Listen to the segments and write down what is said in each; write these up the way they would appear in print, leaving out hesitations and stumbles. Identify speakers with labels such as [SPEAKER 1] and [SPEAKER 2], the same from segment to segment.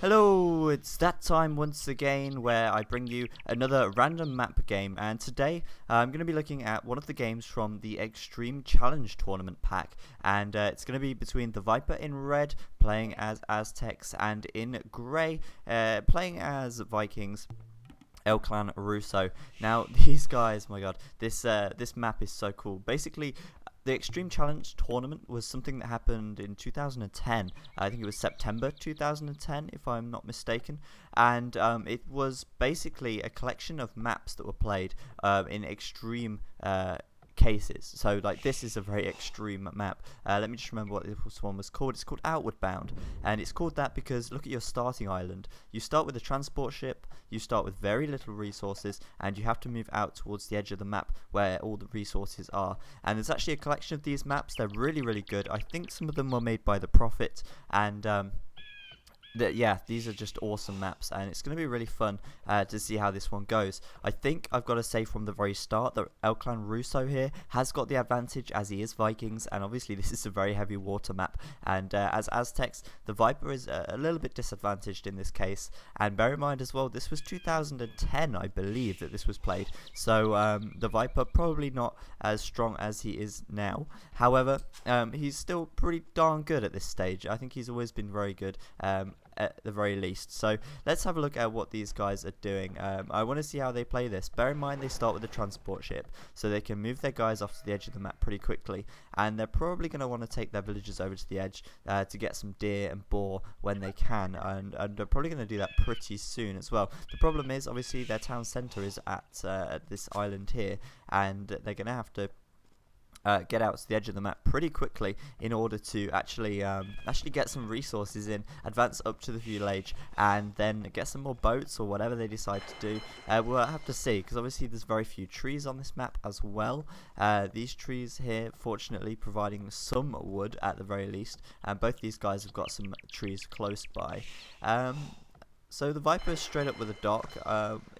[SPEAKER 1] Hello, it's that time once again where I bring you another random map game, and today I'm going to be looking at one of the games from the Extreme Challenge Tournament pack, and it's going to be between TheViper in red playing as Aztecs and in grey playing as Vikings. Clan Ruso. Now these guys, my god, this map is so cool. Basically, the Extreme Challenge Tournament was something that happened in 2010. I think it was September 2010, if I'm not mistaken. And it was basically a collection of maps that were played in extreme cases. So like this is a very extreme map. Let me just remember what this one was called. It's called Outward Bound, and it's called that because look at your starting island. You start with a transport ship, you start with very little resources, and you have to move out towards the edge of the map where all the resources are. And there's actually a collection of these maps. They're really good. I think some of them were made by The Prophet, and yeah, these are just awesome maps, and it's going to be really fun to see how this one goes. I think I've got to say from the very start that Clan Ruso here has got the advantage as he is Vikings, and obviously this is a very heavy water map, and as Aztecs, TheViper is a little bit disadvantaged in this case. And bear in mind as well, this was 2010, I believe, that this was played, so TheViper probably not as strong as he is now. However, he's still pretty darn good at this stage. I think he's always been very good. At the very least. So let's have a look at what these guys are doing. I want to see how they play this. Bear in mind they start with a transport ship, so they can move their guys off to the edge of the map pretty quickly, and they're probably going to want to take their villagers over to the edge to get some deer and boar when they can, and they're probably going to do that pretty soon as well. The problem is obviously their town centre is at this island here, and they're going to have to get out to the edge of the map pretty quickly in order to actually get some resources in, advance up to the village, and then get some more boats or whatever they decide to do. We'll have to see, because obviously there's very few trees on this map as well. These trees here, fortunately, providing some wood at the very least, and both these guys have got some trees close by. So TheViper is straight up with a dock.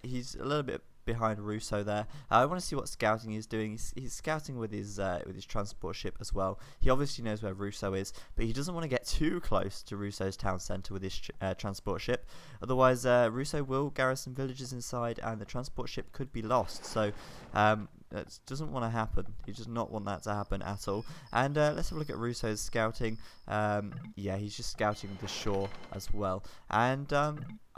[SPEAKER 1] He's a little bit behind Ruso there. I want to see what scouting he's doing. He's scouting with his transport ship as well. He obviously knows where Ruso is, but he doesn't want to get too close to Ruso's town centre with his transport ship. Otherwise, Ruso will garrison villages inside, and the transport ship could be lost. So that doesn't want to happen. He does not want that to happen at all. And let's have a look at Ruso's scouting. Yeah, he's just scouting the shore as well. And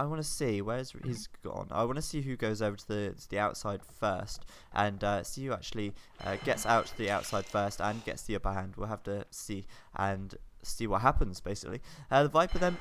[SPEAKER 1] I want to see where's he's gone. I want to see who goes over to the outside first, and see who actually gets out to the outside first and gets the upper hand. We'll have to see what happens basically. TheViper then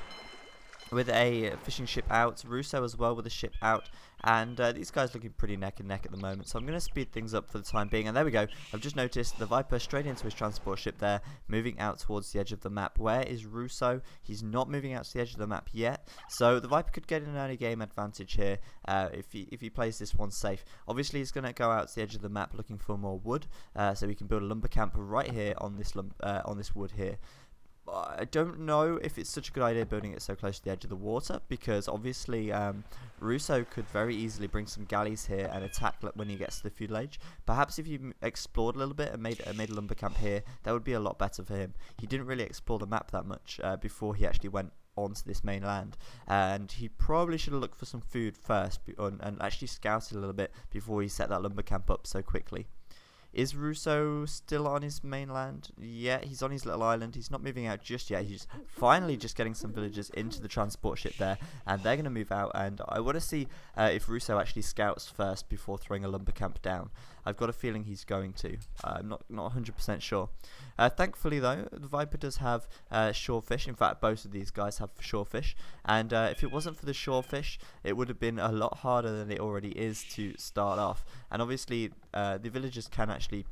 [SPEAKER 1] with a fishing ship out, Ruso as well with a ship out, and these guys looking pretty neck and neck at the moment, so I'm going to speed things up for the time being. And there we go, I've just noticed TheViper straight into his transport ship there, moving out towards the edge of the map. Where is Ruso? He's not moving out to the edge of the map yet, so TheViper could get an early game advantage here if he plays this one safe. Obviously he's going to go out to the edge of the map looking for more wood, so we can build a lumber camp right here on this wood here. I don't know if it's such a good idea building it so close to the edge of the water, because obviously Ruso could very easily bring some galleys here and attack when he gets to the village. Perhaps if you explored a little bit and made a lumber camp here, that would be a lot better for him. He didn't really explore the map that much before he actually went onto this mainland, and he probably should have looked for some food first and actually scouted a little bit before he set that lumber camp up so quickly. Is Ruso still on his mainland? Yeah, he's on his little island. He's not moving out just yet. He's finally just getting some villagers into the transport ship there, and they're going to move out. And I want to see if Ruso actually scouts first before throwing a lumber camp down. I've got a feeling he's going to. I'm not 100% sure. Thankfully, though, TheViper does have shorefish. In fact, both of these guys have shorefish. And if it wasn't for the shorefish, it would have been a lot harder than it already is to start off. And obviously, the villagers can actually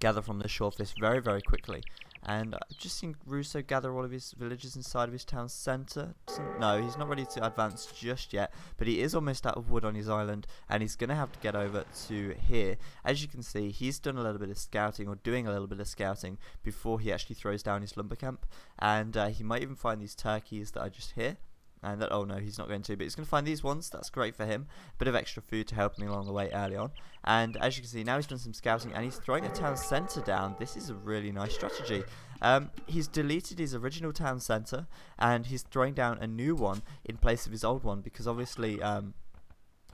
[SPEAKER 1] gather from the shorefish very quickly. And I've just seen Ruso gather all of his villagers inside of his town centre. No, he's not ready to advance just yet, but he is almost out of wood on his island, and he's going to have to get over to here. As you can see, he's done a little bit of scouting, or doing a little bit of scouting, before he actually throws down his lumber camp, and he might even find these turkeys that I just hear. And that, oh no, he's not going to, but he's going to find these ones. That's great for him. Bit of extra food to help him along the way early on. And as you can see, now he's done some scouting and he's throwing a town centre down. This is a really nice strategy. He's deleted his original town centre and he's throwing down a new one in place of his old one, because obviously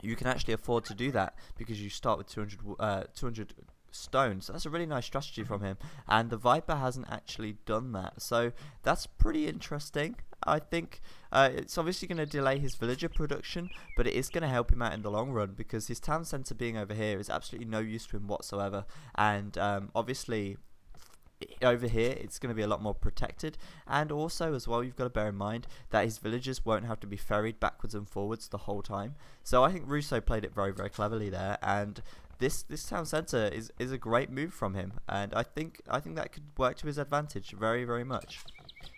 [SPEAKER 1] you can actually afford to do that because you start with 200 stone. So that's a really nice strategy from him, and the Viper hasn't actually done that, so that's pretty interesting. I think it's obviously going to delay his villager production, but it is going to help him out in the long run, because his town centre being over here is absolutely no use to him whatsoever. And obviously over here it's going to be a lot more protected, and also as well you've got to bear in mind that his villagers won't have to be ferried backwards and forwards the whole time. So I think Ruso played it very, very cleverly there, and this town centre is a great move from him, and I think that could work to his advantage very, very much.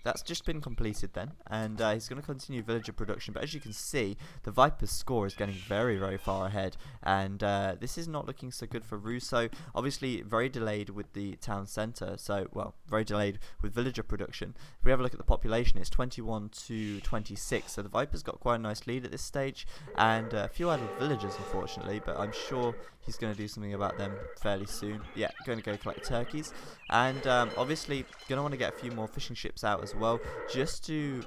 [SPEAKER 1] That's just been completed then, and he's going to continue villager production, but as you can see, the Viper's score is getting very, very far ahead, and this is not looking so good for Ruso. Obviously very delayed with the town centre, so, well, very delayed with villager production. If we have a look at the population, it's 21 to 26, so the Viper's got quite a nice lead at this stage, and a few idle villagers unfortunately, but I'm sure he's going to do something about them fairly soon. Yeah, going to go collect turkeys, and obviously going to want to get a few more fishing ships out as well, just to...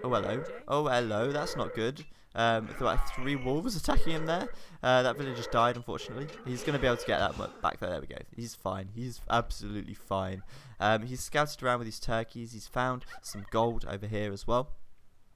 [SPEAKER 1] Oh hello, that's not good. Like 3 wolves attacking him there. That villager just died, unfortunately. He's going to be able to get that back there. There we go. He's fine. He's absolutely fine. He's scouted around with his turkeys. He's found some gold over here as well,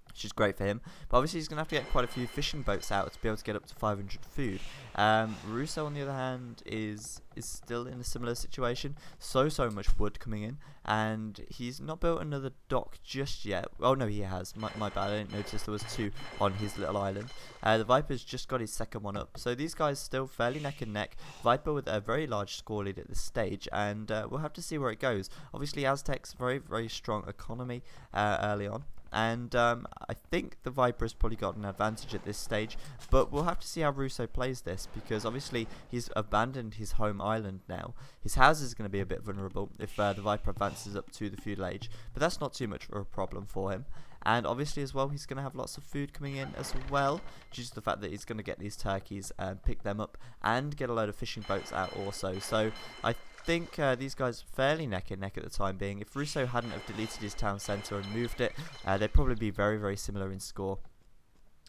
[SPEAKER 1] which is great for him. But obviously he's going to have to get quite a few fishing boats out to be able to get up to 500 food. Ruso, on the other hand, is still in a similar situation. So much wood coming in, and he's not built another dock just yet. Oh no, he has. My bad, I didn't notice there was 2 on his little island. The Viper's just got his second one up. So these guys still fairly neck and neck. Viper with a very large score lead at this stage, and we'll have to see where it goes. Obviously Aztec's very, very strong economy early on, and I think the Viper has probably got an advantage at this stage, but we'll have to see how Ruso plays this, because obviously he's abandoned his home island now. His house is going to be a bit vulnerable if the Viper advances up to the feudal age, but that's not too much of a problem for him. And obviously as well, he's going to have lots of food coming in as well, due to the fact that he's going to get these turkeys and pick them up and get a load of fishing boats out also. So I think these guys are fairly neck and neck at the time being. If Ruso hadn't have deleted his town centre and moved it, they'd probably be very, very similar in score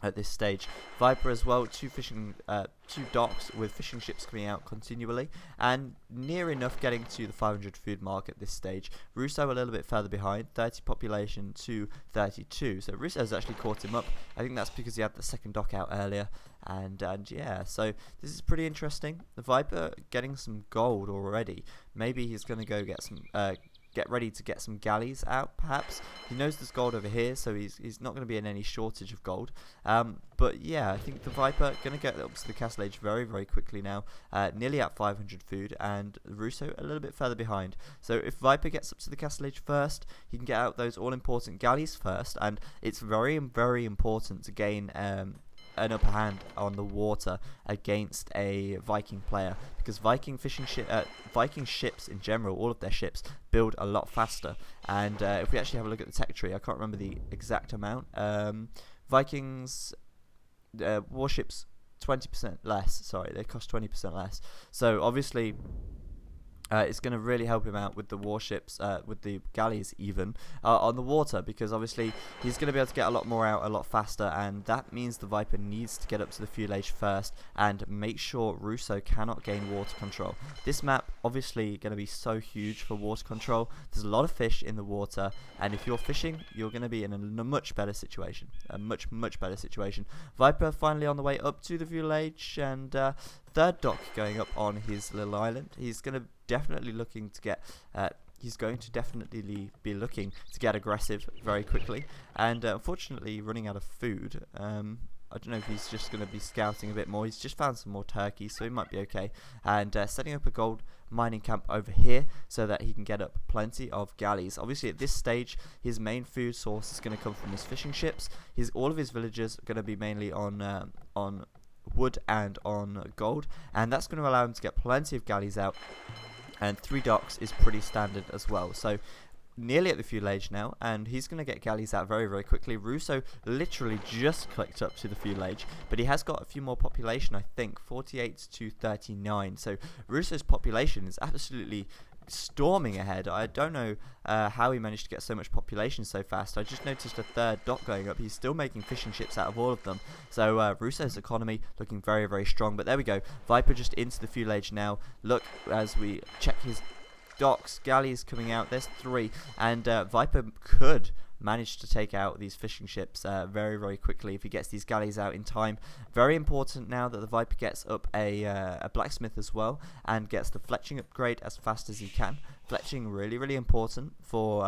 [SPEAKER 1] at this stage. Viper as well, 2 docks with fishing ships coming out continually, and near enough getting to the 500 food mark at this stage. Ruso a little bit further behind, 30 population to 32, so Ruso has actually caught him up. I think that's because he had the second dock out earlier, and yeah, so this is pretty interesting. The Viper getting some gold already. Maybe he's going to go get some get ready to get some galleys out, perhaps. He knows there's gold over here, so he's not going to be in any shortage of gold. But yeah, I think the Viper going to get up to the castle age very, very quickly now, nearly at 500 food, and Ruso a little bit further behind. So if Viper gets up to the castle age first, he can get out those all-important galleys first, and it's very, very important to gain an upper hand on the water against a Viking player, because Viking ships in general, all of their ships build a lot faster. And if we actually have a look at the tech tree, I can't remember the exact amount. Vikings warships 20% less. Sorry, they cost 20% less. So obviously it's going to really help him out with the warships, with the galleys even, on the water, because obviously he's going to be able to get a lot more out a lot faster, and that means the Viper needs to get up to the feudal age first and make sure Ruso cannot gain water control. This map obviously going to be so huge for water control. There's a lot of fish in the water, and if you're fishing, you're going to be in a much better situation, a much better situation. Viper finally on the way up to the feudal age, and third dock going up on his little island. He's going to definitely looking to get be looking to get aggressive very quickly, and unfortunately running out of food. I don't know if he's just going to be scouting a bit more. He's just found some more turkeys, so he might be okay, and setting up a gold mining camp over here so that he can get up plenty of galleys. Obviously at this stage his main food source is going to come from his fishing ships. All of his villagers are going to be mainly on wood and on gold, and that's going to allow him to get plenty of galleys out, and 3 docks is pretty standard as well. So nearly at the fuel age now, and he's going to get galleys out very, very quickly. Ruso literally just clicked up to the fuel age, but he has got a few more population, I think, 48 to 39. So Ruso's population is absolutely storming ahead. I don't know how he managed to get so much population so fast. I just noticed a third dock going up. He's still making fishing ships out of all of them. So Ruso's economy looking very, very strong. But there we go. Viper just into the fuel age now. Look as we check his docks, galleys coming out. There's 3, and Viper could manage to take out these fishing ships very, very quickly if he gets these galleys out in time. Very important now that the Viper gets up a blacksmith as well, and gets the fletching upgrade as fast as he can. Fletching really, really important for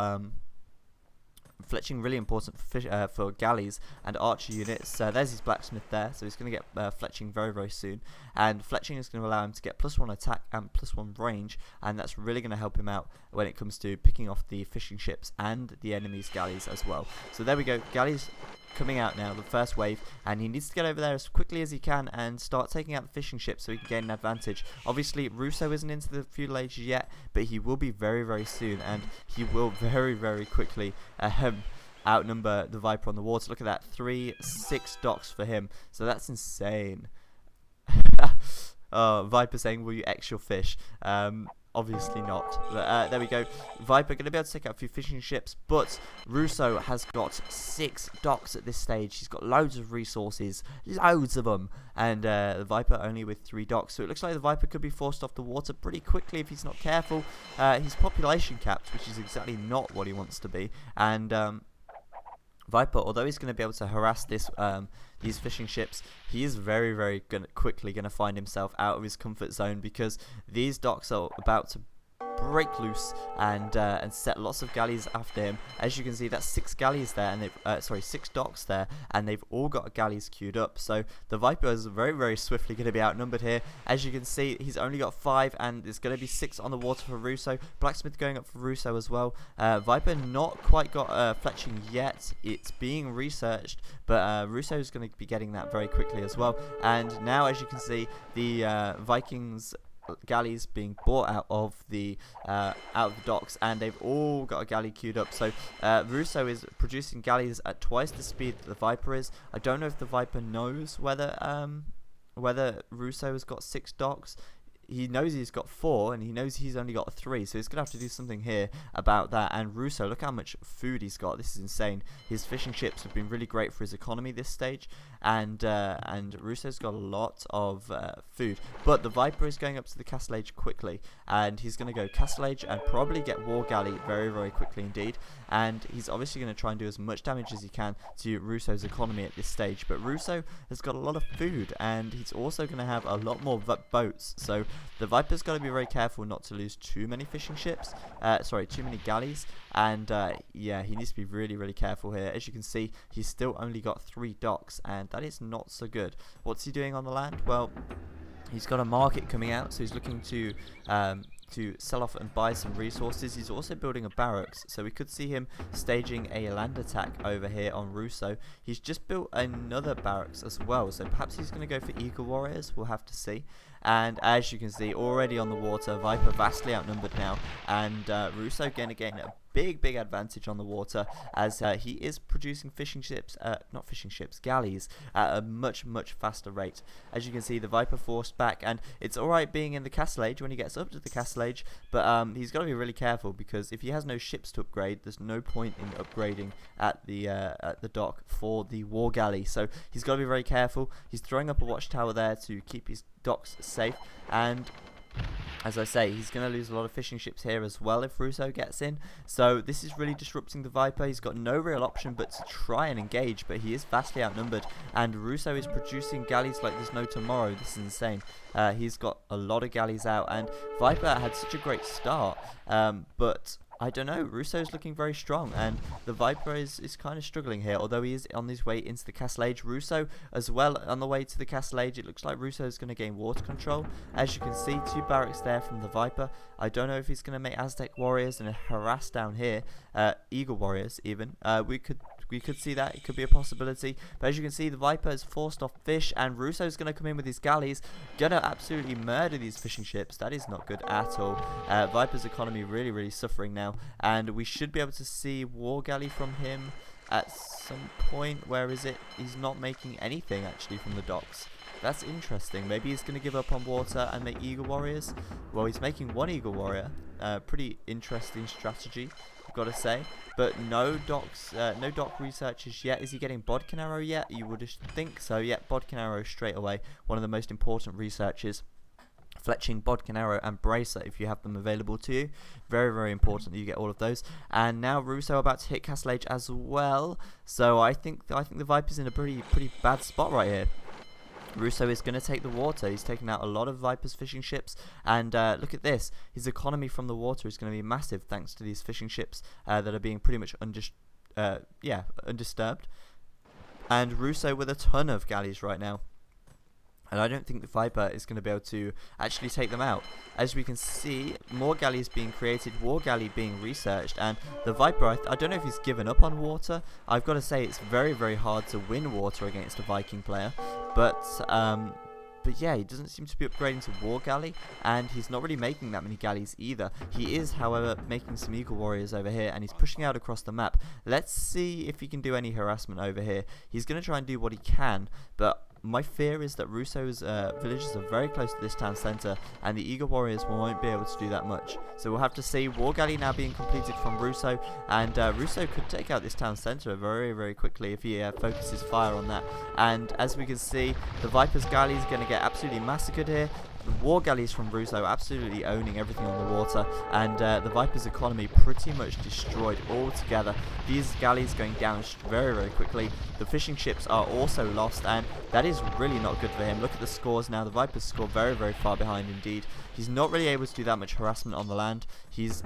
[SPEAKER 1] for galleys and archer units. There's his blacksmith there, so he's going to get fletching very, very soon, and fletching is going to allow him to get +1 attack and +1 range, and that's really going to help him out when it comes to picking off the fishing ships and the enemy's galleys as well. So there we go, galleys coming out now, the first wave, and he needs to get over there as quickly as he can and start taking out the fishing ships so he can gain an advantage. Obviously Ruso isn't into the fuel age yet, but he will be very, very soon, and he will very, very quickly outnumber the Viper on the water. Look at that, 6 docks for him, so that's insane. Viper saying, will you X your fish? Obviously not. But, there we go. Viper going to be able to take out a few fishing ships, but Ruso has got 6 docks at this stage. He's got loads of resources, loads of them, and the Viper only with 3 docks. So it looks like the Viper could be forced off the water pretty quickly if he's not careful. He's population capped, which is exactly not what he wants to be, and Viper, although he's going to be able to harass these fishing ships, he is very, very quickly going to find himself out of his comfort zone, because these docks are about to break loose and set lots of galleys after him. As you can see, that's 6 galleys there, and they've 6 docks there, and they've all got galleys queued up. So the Viper is very, very swiftly going to be outnumbered here. As you can see, he's only got 5, and there's going to be 6 on the water for Ruso. Blacksmith going up for Ruso as well. Viper not quite got fletching yet. It's being researched, but Ruso is going to be getting that very quickly as well. And now, as you can see, the Vikings galleys being bought out of the docks, and they've all got a galley queued up. So Ruso is producing galleys at twice the speed that the Viper is. I don't know if the Viper knows whether Ruso has got 6 docks. He knows he's got 4, and he knows he's only got 3, so he's going to have to do something here about that. And Ruso, look how much food he's got. This is insane. His fishing ships have been really great for his economy this stage, and Ruso's got a lot of food. But the Viper is going up to the castle age quickly, and he's going to go castle age and probably get war galley very, very quickly indeed. And he's obviously going to try and do as much damage as he can to Ruso's economy at this stage. But Ruso has got a lot of food, and he's also going to have a lot more boats. So the Viper's got to be very careful not to lose too many fishing ships, too many galleys, and yeah, he needs to be really, really careful here. As you can see, he's still only got 3 docks, and that is not so good. What's he doing on the land? Well, he's got a market coming out, so he's looking to sell off and buy some resources. He's also building a barracks, so we could see him staging a land attack over here on Ruso. He's just built another barracks as well, so perhaps he's going to go for Eagle Warriors. We'll have to see. And as you can see, already on the water, Viper vastly outnumbered now, and Ruso going to gain a big advantage on the water, as he is producing galleys at a much faster rate. As you can see, the Viper forced back, and it's alright being in the castle age when he gets up to the castle age, but he's got to be really careful, because if he has no ships to upgrade, there's no point in upgrading at the dock for the war galley. So he's got to be very careful. He's throwing up a watchtower there to keep his docks safe, and as I say, he's going to lose a lot of fishing ships here as well if Ruso gets in. So this is really disrupting the Viper. He's got no real option but to try and engage, but he is vastly outnumbered, and Ruso is producing galleys like there's no tomorrow. This is insane. He's got a lot of galleys out, and Viper had such a great start, but I don't know, Ruso's looking very strong, and the Viper is kind of struggling here, although he is on his way into the castle age. Ruso as well on the way to the castle age. It looks like Ruso is going to gain water control. As you can see, 2 barracks there from the Viper. I don't know if he's going to make Aztec warriors and harass down here, Eagle warriors even. We could we could see that. It could be a possibility. But as you can see, the Viper has forced off fish, and Ruso's going to come in with his galleys, going to absolutely murder these fishing ships. That is not good at all. Viper's economy really suffering now, and we should be able to see war galley from him at some point. Where is it? He's not making anything actually from the docks. That's interesting. Maybe he's going to give up on water and make Eagle Warriors. Well, he's making one Eagle Warrior. Pretty interesting strategy, I've got to say. But no docks, no dock researches yet. Is he getting Bodkin Arrow yet? You would think so. Yeah, Bodkin Arrow straight away. One of the most important researches. Fletching, Bodkin Arrow, and Bracer, if you have them available to you. Very important that you get all of those. And now Ruso about to hit Castle Age as well. So I think the Viper's in a pretty bad spot right here. Ruso is going to take the water. He's taken out a lot of Viper's fishing ships, and look at this. His economy from the water is going to be massive thanks to these fishing ships that are being pretty much undisturbed. And Ruso with a ton of galleys right now. And I don't think the Viper is going to be able to actually take them out. As we can see, more galleys being created, war galley being researched, and the Viper, I don't know if he's given up on water. I've got to say it's very hard to win water against a Viking player. But yeah, he doesn't seem to be upgrading to war galley, and he's not really making that many galleys either. He is, however, making some Eagle Warriors over here, and he's pushing out across the map. Let's see if he can do any harassment over here. He's going to try and do what he can, but my fear is that Ruso's villages are very close to this town centre, and the Eagle Warriors won't be able to do that much. So we'll have to see. War Galley now being completed from Ruso, and Ruso could take out this town centre very quickly if he focuses fire on that. And as we can see, the Viper's Galley is going to get absolutely massacred here. The war galleys from Ruso absolutely owning everything on the water, and the Viper's economy pretty much destroyed altogether. These galleys going down very quickly. The fishing ships are also lost, and that is really not good for him. Look at the scores now. The Viper's score very far behind indeed. He's not really able to do that much harassment on the land. He's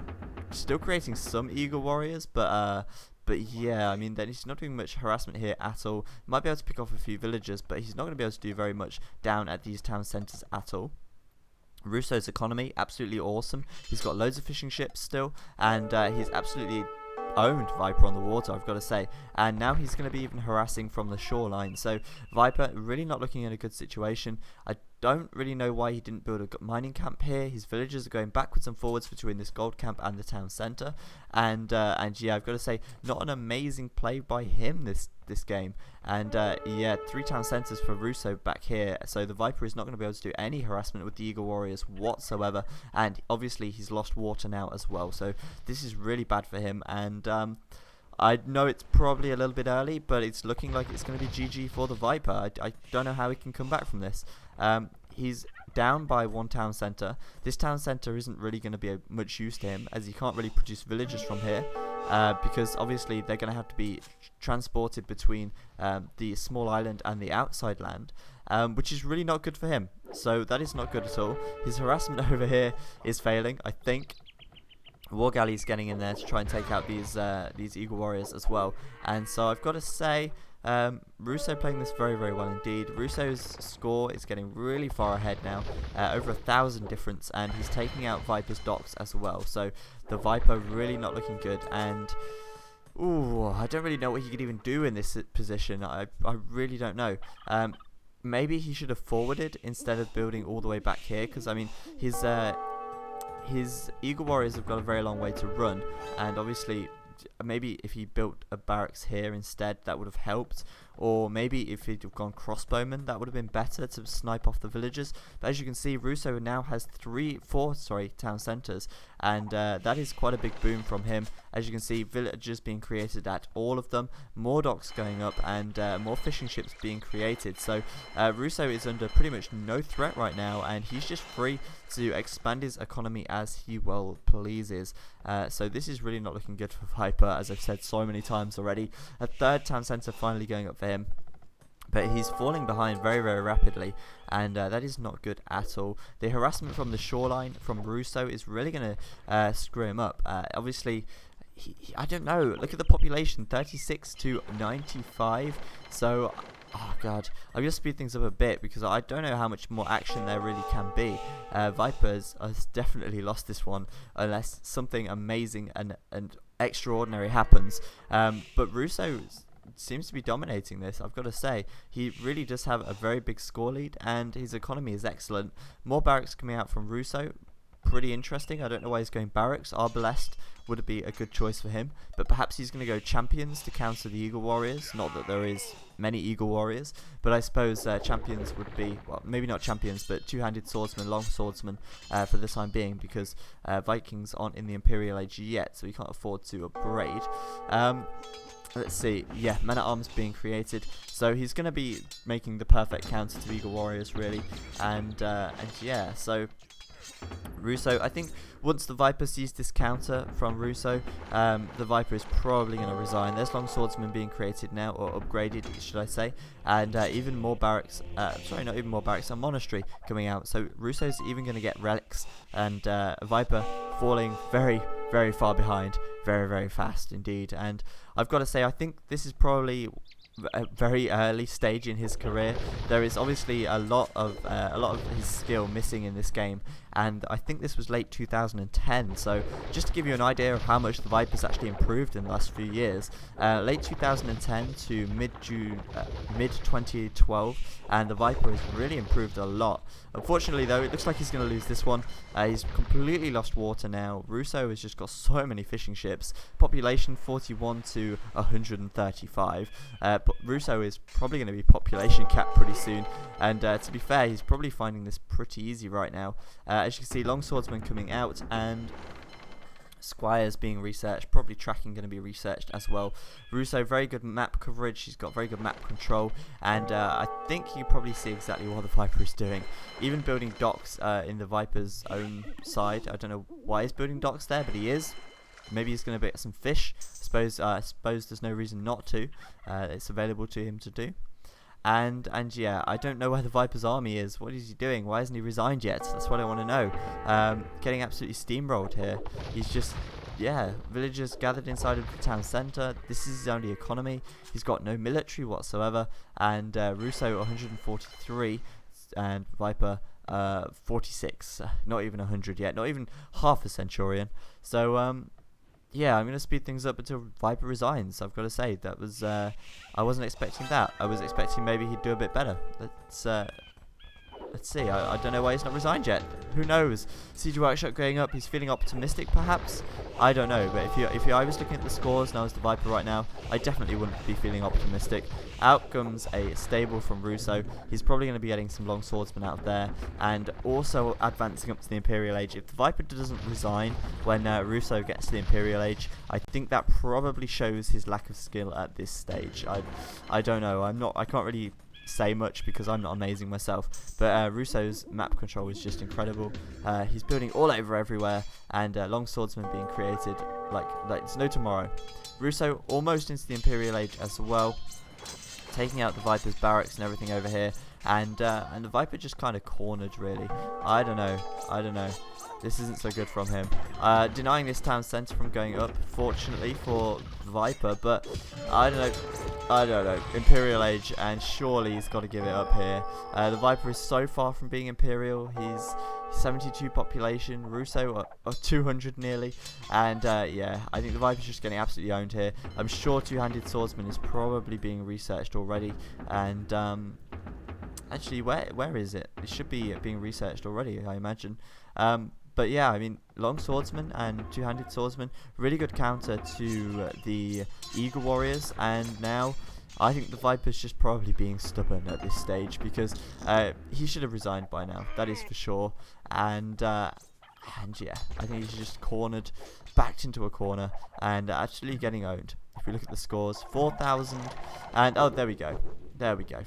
[SPEAKER 1] still creating some Eagle Warriors, but yeah, I mean, then he's not doing much harassment here at all. Might be able to pick off a few villagers, but he's not going to be able to do very much down at these town centres at all. Ruso's economy, absolutely awesome. He's got loads of fishing ships still, and he's absolutely owned Viper on the water, I've got to say. And now he's going to be even harassing from the shoreline. So Viper really not looking in a good situation. I don't really know why he didn't build a mining camp here. His villagers are going backwards and forwards between this gold camp and the town centre, and yeah, I've got to say, not an amazing play by him this game. And yeah, 3 town centres for Ruso back here, so the Viper is not going to be able to do any harassment with the Eagle Warriors whatsoever, and obviously he's lost water now as well, so this is really bad for him. And I know it's probably a little bit early, but it's looking like it's going to be GG for the Viper. I don't know how he can come back from this. He's down by 1 town centre. This town centre isn't really going to be much use to him, as he can't really produce villagers from here, because obviously they're going to have to be transported between the small island and the outside land, which is really not good for him. So that is not good at all. His harassment over here is failing, I think. War Galley's getting in there to try and take out these Eagle Warriors as well. And so I've got to say, Ruso playing this very well indeed. Ruso's score is getting really far ahead now, over 1,000 difference, and he's taking out Viper's docks as well. So the Viper really not looking good, and ooh, I don't really know what he could even do in this position. I really don't know. Maybe he should have forwarded instead of building all the way back here, because I mean his Eagle Warriors have got a very long way to run, and obviously maybe if he built a barracks here instead, that would have helped. Or maybe if he'd have gone crossbowman, that would have been better to snipe off the villagers. But as you can see, Ruso now has 4 town centres, and that is quite a big boom from him. As you can see, villages being created at all of them, more docks going up, and more fishing ships being created. So Ruso is under pretty much no threat right now, and he's just free to expand his economy as he well pleases. So this is really not looking good for Viper, as I've said so many times already. A 3rd town centre finally going up for him, but he's falling behind very rapidly, and that is not good at all. The harassment from the shoreline from Ruso is really going to screw him up. Obviously, I don't know, look at the population, 36 to 95, so oh god, I'm going to speed things up a bit because I don't know how much more action there really can be. Vipers has definitely lost this one unless something amazing and extraordinary happens. But Ruso seems to be dominating this. I've got to say, he really does have a very big score lead, and his economy is excellent. More barracks coming out from Ruso. Pretty interesting. I don't know why he's going barracks. Arbalest would be a good choice for him, but perhaps he's going to go champions to counter the Eagle Warriors. Not that there is many Eagle Warriors, but I suppose champions would be, well, maybe not champions, but two-handed swordsman, long swordsman for the time being, because Vikings aren't in the Imperial Age yet, so we can't afford to upgrade. Let's see, yeah, men-at-arms being created, so he's going to be making the perfect counter to Eagle Warriors, really, and yeah, so Ruso, I think once the Viper sees this counter from Ruso, the Viper is probably going to resign. There's long swordsmen being created now, or upgraded, should I say, and even more barracks, sorry, not even more barracks, a monastery coming out. So Ruso's even going to get relics, and Viper falling very, very far behind, very, very fast indeed. And I've got to say, I think this is probably a very early stage in his career. There is obviously a lot of his skill missing in this game, and I think this was late 2010. So just to give you an idea of how much the Viper's actually improved in the last few years, late 2010 to mid 2012, and the Viper has really improved a lot. Unfortunately though, it looks like he's going to lose this one. He's completely lost water now. Ruso has just got so many fishing ships. Population 41 to 135. But Ruso is probably going to be population capped pretty soon. And to be fair, he's probably finding this pretty easy right now. As you can see, long swordsman coming out, and Squires being researched, probably tracking going to be researched as well. Ruso, very good map coverage, he's got very good map control, and I think you probably see exactly what the Viper is doing. Even building docks in the Viper's own side. I don't know why he's building docks there, but he is. Maybe he's going to get some fish. I suppose there's no reason not to. It's available to him to do. And yeah, I don't know where the Viper's army is. What is he doing? Why hasn't he resigned yet? That's what I want to know. Getting absolutely steamrolled here. He's just, yeah, villagers gathered inside of the town centre. This is his only economy. He's got no military whatsoever. And Ruso 143 and Viper 46. Not even 100 yet. Not even half a centurion. So yeah, I'm going to speed things up until Viper resigns. I've got to say, that was, I wasn't expecting that. I was expecting maybe he'd do a bit better. Let's see, I don't know why he's not resigned yet. Who knows? Siege Workshop going up, he's feeling optimistic perhaps? I don't know, but if I was looking at the scores and I was the Viper right now, I definitely wouldn't be feeling optimistic. Out comes a stable from Ruso. He's probably going to be getting some long swordsmen out of there, and also advancing up to the Imperial Age. If the Viper doesn't resign when Ruso gets to the Imperial Age, I think that probably shows his lack of skill at this stage. I don't know, I can't really say much because I'm not amazing myself, but Ruso's map control is just incredible. He's building all over everywhere, and long swordsmen being created like it's no tomorrow. Ruso almost into the Imperial Age as well, taking out the Viper's barracks and everything over here, and the Viper just kind of cornered really. I don't know. This isn't so good from him. Denying this town centre from going up, fortunately for Viper, but I don't know. Imperial Age, and surely he's got to give it up here. The Viper is so far from being Imperial. He's 72 population, Ruso 200 nearly, and yeah, I think the Viper's just getting absolutely owned here. I'm sure two-handed swordsman is probably being researched already, and actually, where is it? It should be being researched already, I imagine. But yeah, I mean, long swordsman and two-handed swordsman, really good counter to the Eagle Warriors, and now I think the Viper's just probably being stubborn at this stage, because he should have resigned by now, that is for sure, and yeah, I think he's just cornered, backed into a corner, and actually getting owned. If we look at the scores, 4,000, and oh, there we go,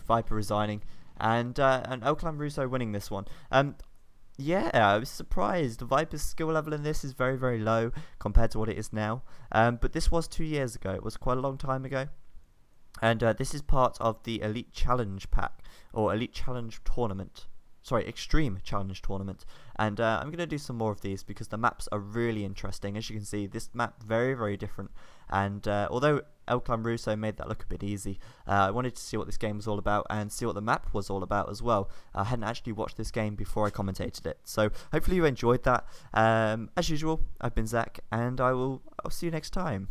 [SPEAKER 1] Viper resigning, and Oakland Ruso winning this one. Yeah, I was surprised. The Viper's skill level in this is very, very low compared to what it is now. But this was 2 years ago. It was quite a long time ago. And this is part of the Elite Challenge pack, or Elite Challenge Tournament. Sorry, Extreme Challenge Tournament. And I'm going to do some more of these because the maps are really interesting. As you can see, this map very, very different. And although El Clan Ruso made that look a bit easy, I wanted to see what this game was all about and see what the map was all about as well. I hadn't actually watched this game before I commentated it. So hopefully you enjoyed that. As usual, I've been Zach, and I'll see you next time.